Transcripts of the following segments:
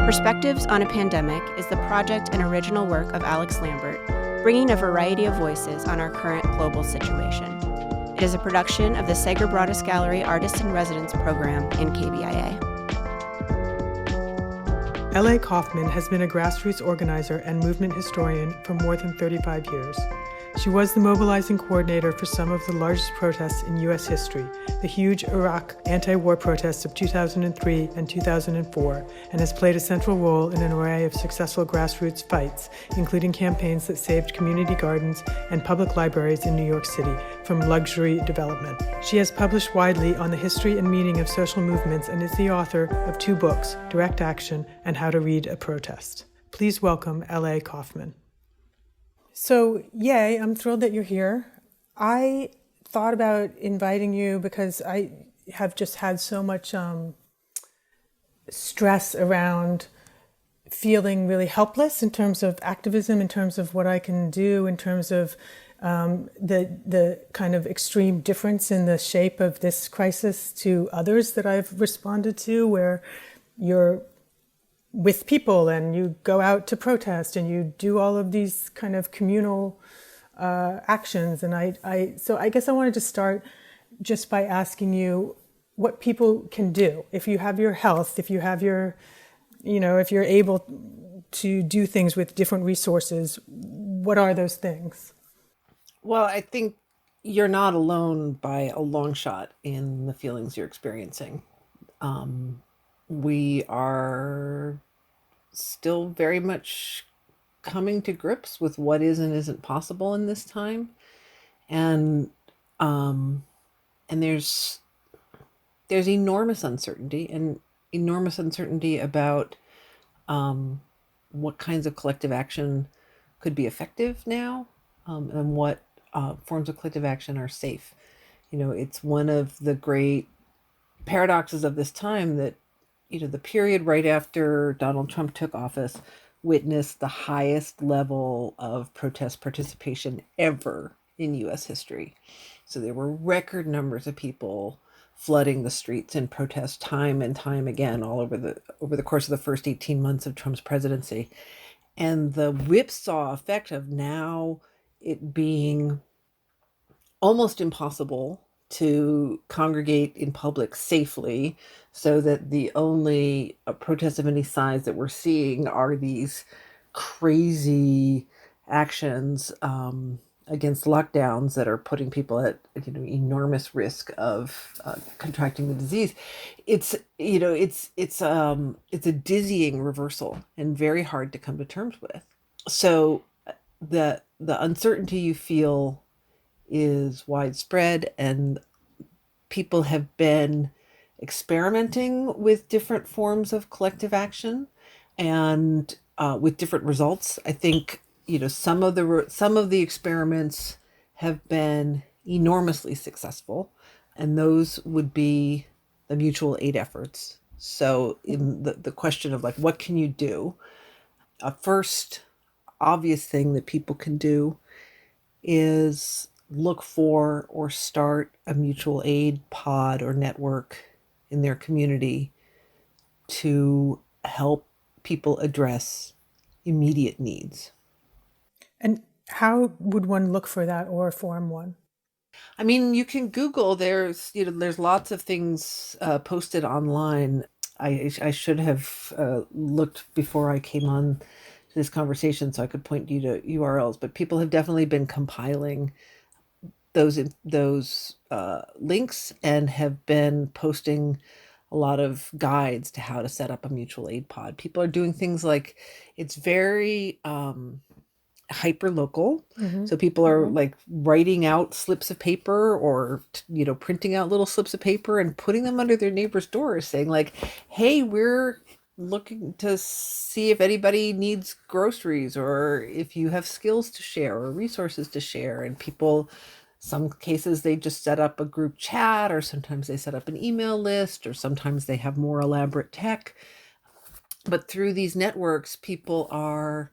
Perspectives on a Pandemic is the project and original work of Alix Lambert, bringing a variety of voices on our current global situation. It is a production of the Sager Broadus Gallery Artist in Residence program in KBIA. L.A. Kauffman has been a grassroots organizer and movement historian for more than 35 years. She was the mobilizing coordinator for some of the largest protests in U.S. history, the huge Iraq anti-war protests of 2003 and 2004, and has played a central role in an array of successful grassroots fights, including campaigns that saved community gardens and public libraries in New York City from luxury development. She has published widely on the history and meaning of social movements and is the author of 2 books, Direct Action and How to Read a Protest. Please welcome L.A. Kauffman. So, yay, I'm thrilled that you're here. I thought about inviting you because I have just had so much stress around feeling really helpless in terms of activism, in terms of what I can do, in terms of the kind of extreme difference in the shape of this crisis to others that I've responded to, where you're with people and you go out to protest and you do all of these kind of communal actions. And so I guess I wanted to start just by asking you what people can do. If you have your health, if you have your, if you're able to do things with different resources, what are those things? Well, I think you're not alone by a long shot in the feelings you're experiencing. We are still very much coming to grips with what is and isn't possible in this time. And there's enormous uncertainty about what kinds of collective action could be effective now, and what forms of collective action are safe. It's one of the great paradoxes of this time that the period right after Donald Trump took office witnessed the highest level of protest participation ever in U.S. history. So there were record numbers of people flooding the streets in protest time and time again all over the course of the first 18 months of Trump's presidency. And the whipsaw effect of now it being almost impossible to congregate in public safely, so that the only protests of any size that we're seeing are these crazy actions against lockdowns that are putting people at enormous risk of contracting the disease. It's a dizzying reversal and very hard to come to terms with. So the uncertainty you feel is widespread, and people have been experimenting with different forms of collective action and with different results. I think some of the experiments have been enormously successful, and those would be the mutual aid efforts. So in the question of what can you do, a first obvious thing that people can do is look for or start a mutual aid pod or network in their community to help people address immediate needs. And how would one look for that or form one? I mean, you can Google. There's lots of things posted online. I should have looked before I came on to this conversation so I could point you to URLs, but people have definitely been compiling those links and have been posting a lot of guides to how to set up a mutual aid pod. People are doing things like, it's very hyper local. Mm-hmm. So people are writing out slips of paper or printing out little slips of paper and putting them under their neighbors' doors, saying hey, we're looking to see if anybody needs groceries or if you have skills to share or resources to share. And people, some cases they just set up a group chat, or sometimes they set up an email list, or sometimes they have more elaborate tech. But through these networks, people are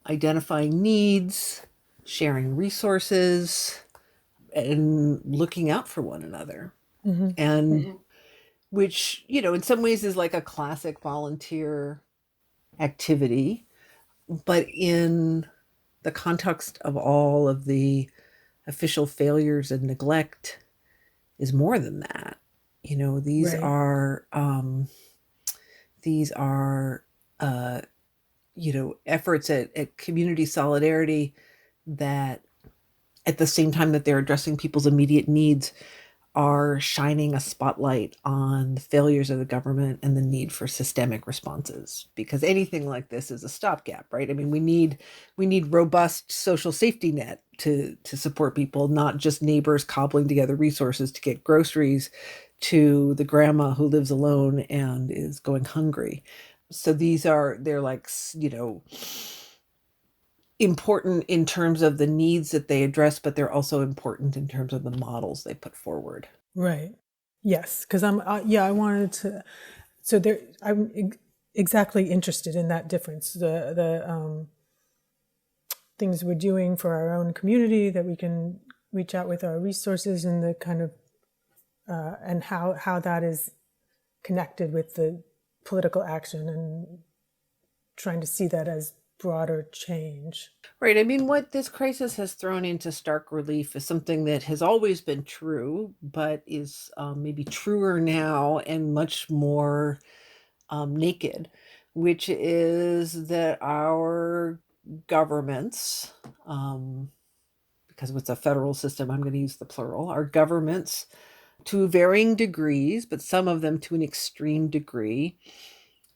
identifying needs, sharing resources, and looking out for one another. Mm-hmm. And which, in some ways is like a classic volunteer activity, but in the context of all of the official failures and neglect is more than that. You know, Right. these are efforts at community solidarity that at the same time that they're addressing people's immediate needs are shining a spotlight on the failures of the government and the need for systemic responses, because anything like this is a stopgap, right? I mean, we need robust social safety net to support people, not just neighbors cobbling together resources to get groceries to the grandma who lives alone and is going hungry. So they're like, important in terms of the needs that they address, but they're also important in terms of the models they put forward. Right. Yes, because I wanted to. So there, exactly interested in that difference. The things we're doing for our own community that we can reach out with our resources, and the kind of and how that is connected with the political action, and trying to see that as broader change. Right. I mean, what this crisis has thrown into stark relief is something that has always been true, but is maybe truer now and much more naked, which is that our governments, because it's a federal system, I'm going to use the plural, our governments, to varying degrees, but some of them to an extreme degree,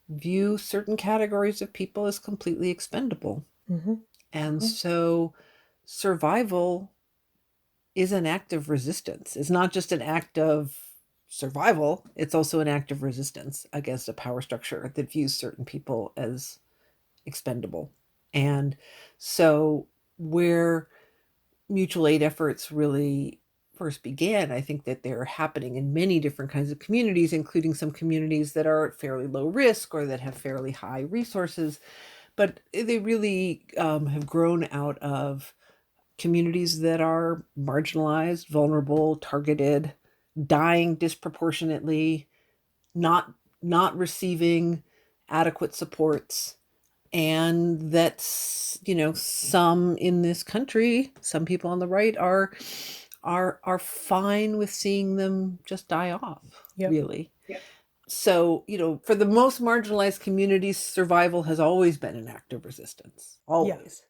view certain categories of people as completely expendable. Mm-hmm. And so survival is an act of resistance. It's not just an act of survival, it's also an act of resistance against a power structure that views certain people as expendable. And so, where mutual aid efforts really first began, I think that they're happening in many different kinds of communities, including some communities that are at fairly low risk or that have fairly high resources. But they really have grown out of communities that are marginalized, vulnerable, targeted, dying disproportionately, not receiving adequate supports, and that's, some in this country, some people on the right are fine with seeing them just die off. Yep. Really. So, for the most marginalized communities, survival has always been an act of resistance, always.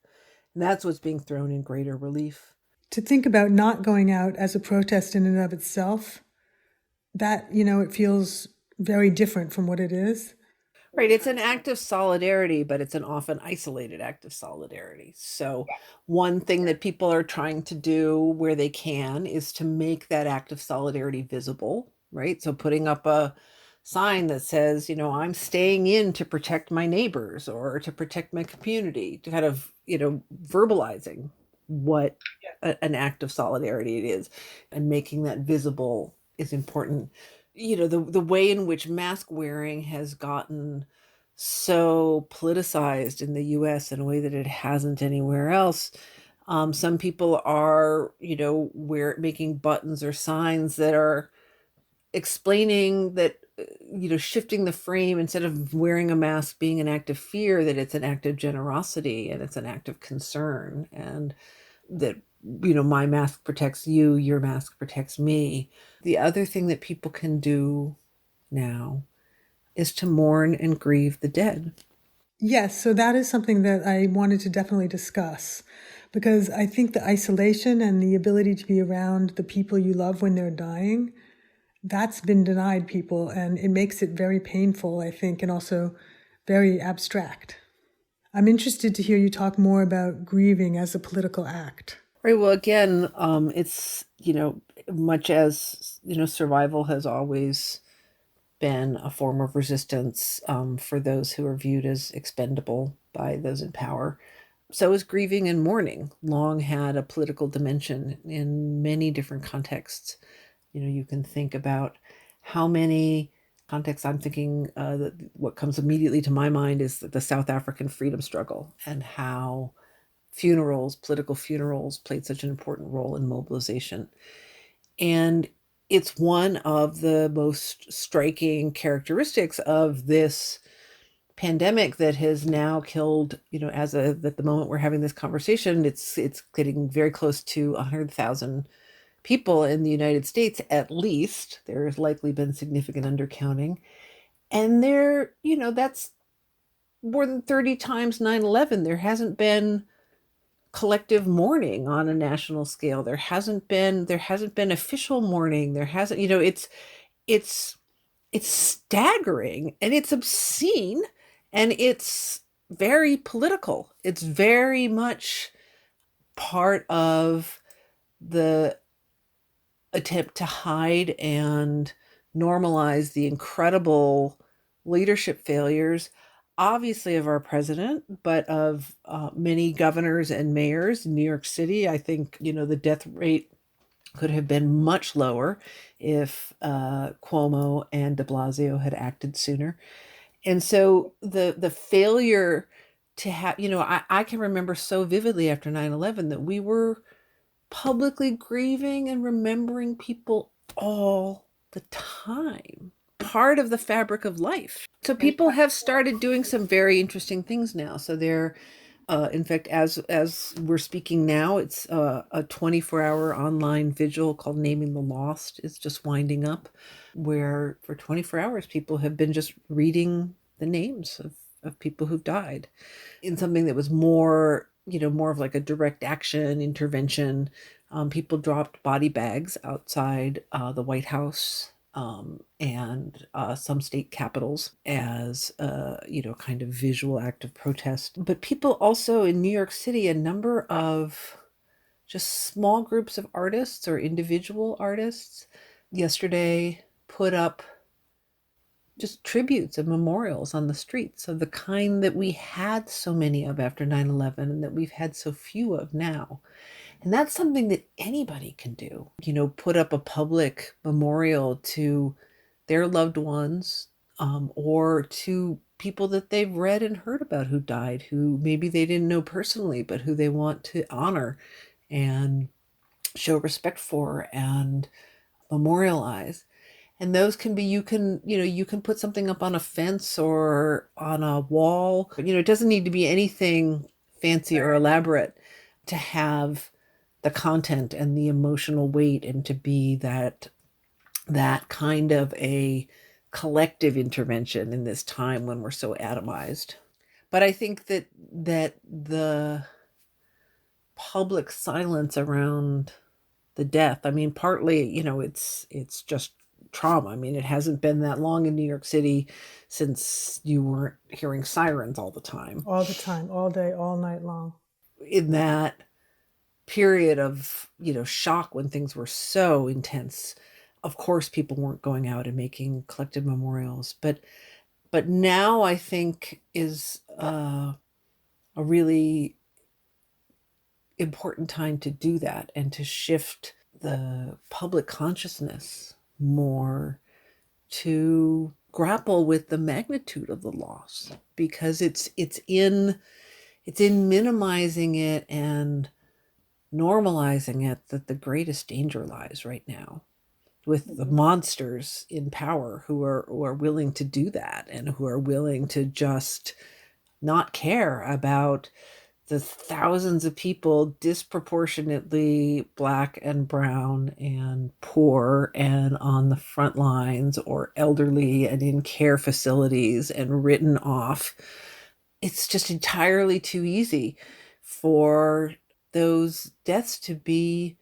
And that's what's being thrown in greater relief. To think about not going out as a protest in and of itself, that, it feels very different from what it is. Right. It's an act of solidarity, but it's an often isolated act of solidarity. So, one thing that people are trying to do where they can is to make that act of solidarity visible, right? So, putting up a sign that says, I'm staying in to protect my neighbors or to protect my community, to kind of, verbalizing what an act of solidarity it is, and making that visible is important. The way in which mask wearing has gotten so politicized in the US in a way that it hasn't anywhere else. Some people are, making buttons or signs that are explaining that, shifting the frame, instead of wearing a mask being an act of fear, that it's an act of generosity and it's an act of concern, and that, my mask protects you, your mask protects me. The other thing that people can do now is to mourn and grieve the dead. Yes, so that is something that I wanted to definitely discuss, because I think the isolation and the ability to be around the people you love when they're dying, that's been denied people, and it makes it very painful, I think, and also very abstract. I'm interested to hear you talk more about grieving as a political act. Right. Well, again, it's, much as, survival has always been a form of resistance for those who are viewed as expendable by those in power. So is grieving and mourning long had a political dimension in many different contexts. You can think about how many contexts. I'm thinking that what comes immediately to my mind is the South African freedom struggle, and how political funerals, played such an important role in mobilization. And it's one of the most striking characteristics of this pandemic that has now killed, at the moment we're having this conversation, it's getting very close to 100,000 people in the United States, at least. There has likely been significant undercounting. And that's more than 30 times 9/11. There hasn't been collective mourning on a national scale. There hasn't been official mourning. There hasn't, it's it's staggering and it's obscene and it's very political. It's very much part of the attempt to hide and normalize the incredible leadership failures, obviously, of our president, but of many governors and mayors in New York City. I think, the death rate could have been much lower if Cuomo and de Blasio had acted sooner. And so the failure to have, I can remember so vividly after 9/11 that we were publicly grieving and remembering people all the time, part of the fabric of life. So people have started doing some very interesting things now. So they're, in fact, as we're speaking now, it's a 24-hour online vigil called Naming the Lost. It's just winding up, where for 24 hours people have been just reading the names of people who've died in something that was more of like a direct action intervention. People dropped body bags outside the White House and some state capitals as kind of visual act of protest. But people also in New York City, a number of just small groups of artists or individual artists yesterday put up just tributes and memorials on the streets of the kind that we had so many of after 9/11 and that we've had so few of now. And that's something that anybody can do. Put up a public memorial to their loved ones, or to people that they've read and heard about who died, who maybe they didn't know personally, but who they want to honor and show respect for and memorialize. And those can be, you can put something up on a fence or on a wall. It doesn't need to be anything fancy or elaborate to have the content and the emotional weight and to be that kind of a collective intervention in this time when we're so atomized. But I think that the public silence around the death, I mean, partly, it's just trauma. I mean, it hasn't been that long in New York City since you weren't hearing sirens all the time. All the time, all day, all night long. In that period of, shock when things were so intense, of course, people weren't going out and making collective memorials. But now I think is a really important time to do that and to shift the public consciousness more to grapple with the magnitude of the loss, because it's in minimizing it and normalizing it that the greatest danger lies right now, with the monsters in power who are willing to do that and who are willing to just not care about the thousands of people disproportionately Black and brown and poor and on the front lines or elderly and in care facilities and written off. It's just entirely too easy for those deaths to be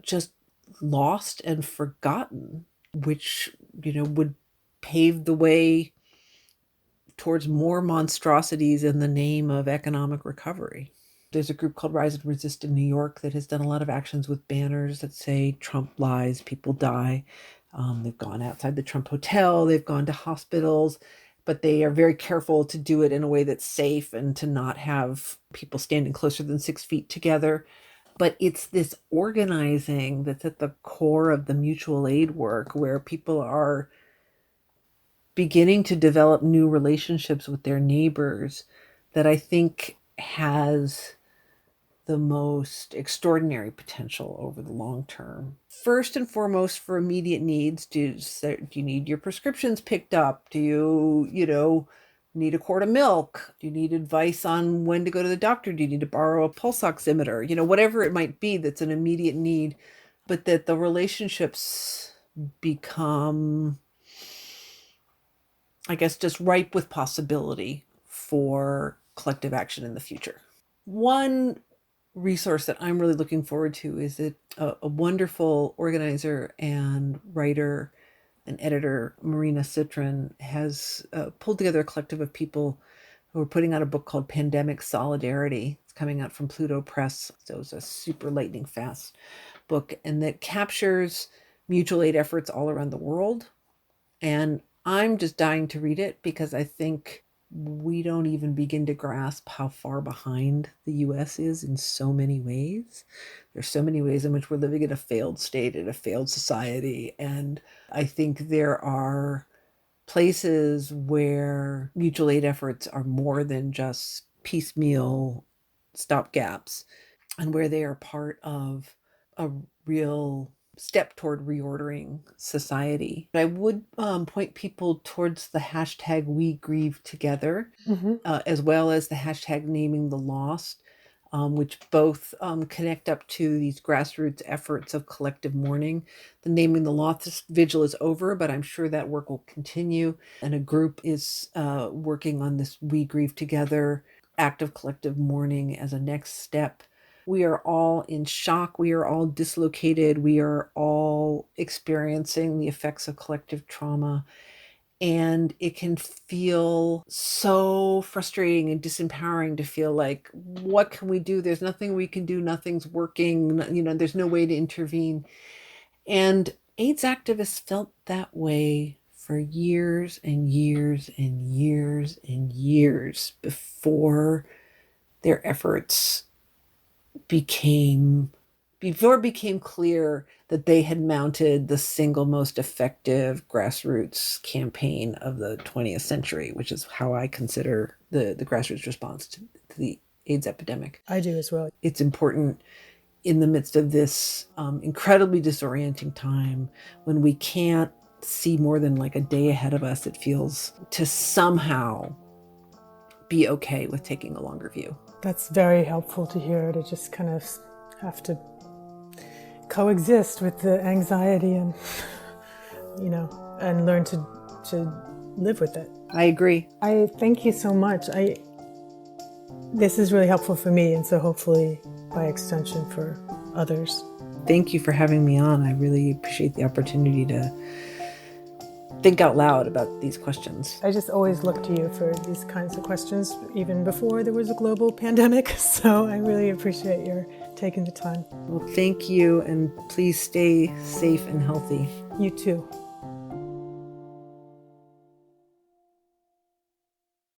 just lost and forgotten, which, would pave the way towards more monstrosities in the name of economic recovery. There's a group called Rise and Resist in New York that has done a lot of actions with banners that say Trump lies, people die. They've gone outside the Trump Hotel, they've gone to hospitals, but they are very careful to do it in a way that's safe and to not have people standing closer than 6 feet together. But it's this organizing that's at the core of the mutual aid work, where people are beginning to develop new relationships with their neighbors, that I think has the most extraordinary potential over the long term. First and foremost, for immediate needs, do you need your prescriptions picked up? Do you need a quart of milk? Do you need advice on when to go to the doctor? Do you need to borrow a pulse oximeter? Whatever it might be that's an immediate need, but that the relationships become, I guess, just ripe with possibility for collective action in the future. One resource that I'm really looking forward to is that a wonderful organizer and writer and editor, Marina Citrin, has pulled together a collective of people who are putting out a book called Pandemic Solidarity. It's coming out from Pluto Press. So it's a super lightning fast book, and that captures mutual aid efforts all around the world. And I'm just dying to read it because I think we don't even begin to grasp how far behind the US is in so many ways. There's so many ways in which we're living in a failed state, in a failed society. And I think there are places where mutual aid efforts are more than just piecemeal stopgaps, and where they are part of a real step toward reordering society. I would point people towards the hashtag We Grieve Together, as well as the hashtag Naming the Lost, which both connect up to these grassroots efforts of collective mourning. The Naming the Lost vigil is over, but I'm sure that work will continue. And a group is working on this We Grieve Together act of collective mourning as a next step. We are all in shock. We are all dislocated. We are all experiencing the effects of collective trauma. And it can feel so frustrating and disempowering to feel like, what can we do? There's nothing we can do. Nothing's working. There's no way to intervene. And AIDS activists felt that way for years and years and years and years before their efforts became clear that they had mounted the single most effective grassroots campaign of the 20th century, which is how I consider the grassroots response to the AIDS epidemic. I do as well. It's important in the midst of this incredibly disorienting time when we can't see more than like a day ahead of us, it feels, to somehow be okay with taking a longer view. That's very helpful to hear, to just kind of have to coexist with the anxiety and, and learn to live with it. I agree. I thank you so much. This is really helpful for me, and so hopefully by extension for others. Thank you for having me on. I really appreciate the opportunity to think out loud about these questions. I just always look to you for these kinds of questions, even before there was a global pandemic. So I really appreciate your taking the time. Well, thank you, and please stay safe and healthy. You too.